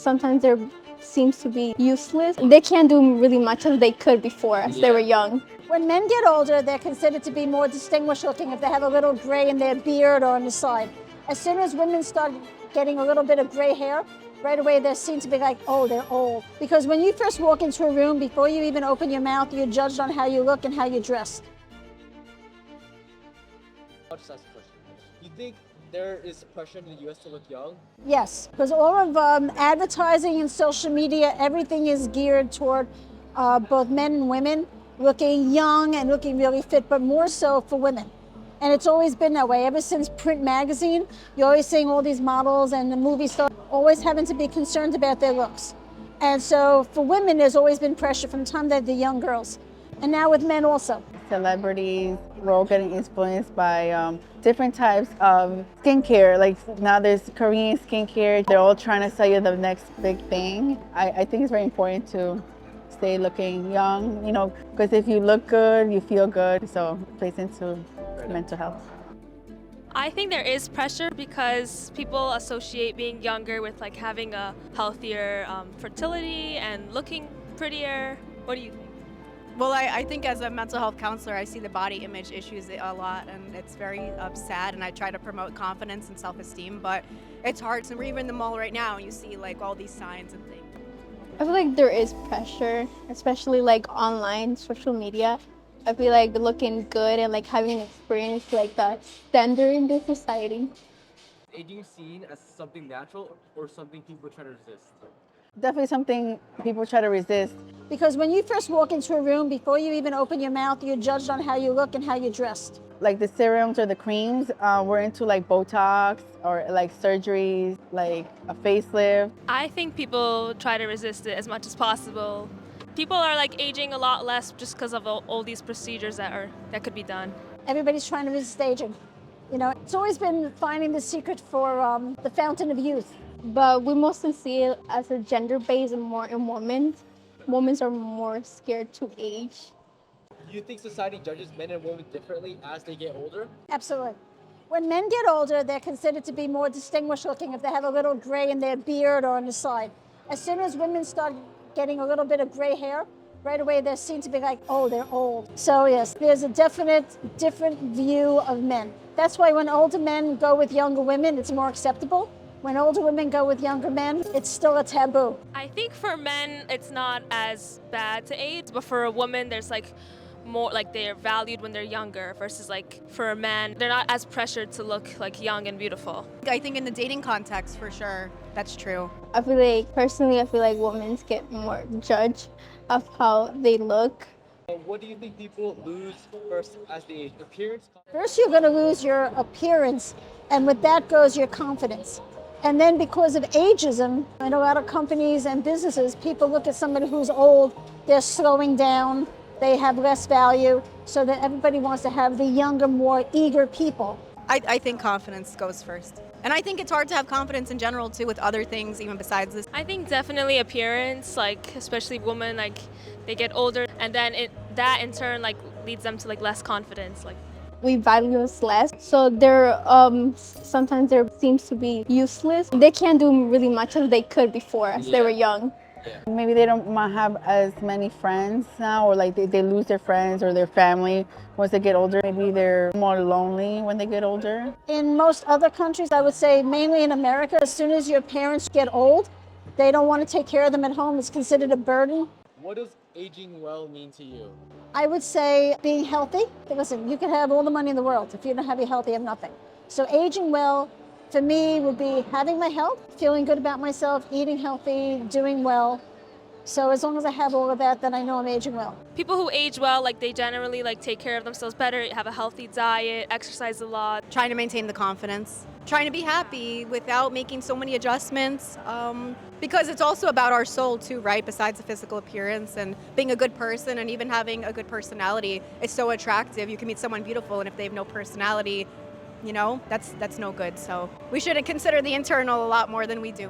sometimes there seems to be useless. They can't do really much as they could before as they were young. When men get older, they're considered to be more distinguished looking if they have a little gray in their beard or on the side. As soon as women start getting a little bit of gray hair, right away they're seen to be like, oh, they're old. Because when you first walk into a room, before you even open your mouth, you're judged on how you look and how you're dressed. I'll just ask a question. You think there is pressure in the U.S. to look young? Yes, because all of advertising and social media, everything is geared toward both men and women looking young and looking really fit, but more so for women. And it's always been that way. Ever since print magazine, you're always seeing all these models and the movie stars always having to be concerned about their looks. And so for women, there's always been pressure from the time they're the young girls. And now with men also. Celebrities, we're all getting influenced by different types of skincare. Like now there's Korean skincare. They're all trying to sell you the next big thing. I think it's very important to stay looking young, you know, because if you look good, you feel good. So it plays into mental health. I think there is pressure because people associate being younger with like having a healthier fertility and looking prettier. What do you think? Well, I think as a mental health counselor, I see the body image issues a lot, and it's very sad, and I try to promote confidence and self-esteem, but it's hard. So we're even in the mall right now, and you see like all these signs and things. I feel like there is pressure, especially like online, social media. I feel like looking good and like having an experience like that standard in this society. Is aging seen as something natural or something people try to resist? Definitely something people try to resist. Because when you first walk into a room, before you even open your mouth, you're judged on how you look and how you're dressed. Like the serums or the creams, we're into like Botox or like surgeries, like a facelift. I think people try to resist it as much as possible. People are like aging a lot less just because of all these procedures that could be done. Everybody's trying to resist aging. You know, it's always been finding the secret for the fountain of youth. But we mostly see it as a gender-based and more in women. Women are more scared to age. Do you think society judges men and women differently as they get older? Absolutely. When men get older, they're considered to be more distinguished looking if they have a little gray in their beard or on the side. As soon as women start getting a little bit of gray hair, right away they're seen to be like, oh, they're old. So yes, there's a definite different view of men. That's why when older men go with younger women, it's more acceptable. When older women go with younger men, it's still a taboo. I think for men, it's not as bad to age, but for a woman, there's like more like they're valued when they're younger versus like for a man, they're not as pressured to look like young and beautiful. I think in the dating context, for sure, that's true. I feel like, personally, I feel like women get more judged of how they look. What do you think people lose first as they age? Appearance? First, you're gonna lose your appearance, and with that goes your confidence. And then because of ageism, in a lot of companies and businesses, people look at somebody who's old, they're slowing down, they have less value, so that everybody wants to have the younger, more eager people. I think confidence goes first. And I think it's hard to have confidence in general too with other things even besides this. I think definitely appearance, like especially women, like they get older and then that in turn like leads them to like less confidence. Like We value us less, so sometimes there seems to be useless. They can't do really much as they could before as they were young. Maybe they don't have as many friends now, or like they lose their friends or their family once they get older. Maybe they're more lonely when they get older. In most other countries, I would say mainly in America, as soon as your parents get old, they don't want to take care of them at home. It's considered a burden. What does aging well mean to you? I would say being healthy. Listen, you can have all the money in the world. If you don't have your health, you have nothing. So aging well, for me, would be having my health, feeling good about myself, eating healthy, doing well. So as long as I have all of that, then I know I'm aging well. people who age well, like they generally like take care of themselves better, have a healthy diet, exercise a lot. Trying to maintain the confidence. Trying to be happy without making so many adjustments. Because it's also about our soul too, right? Besides the physical appearance, and being a good person and even having a good personality is so attractive. You can meet someone beautiful, and if they have no personality, you know, that's no good. So we should consider the internal a lot more than we do.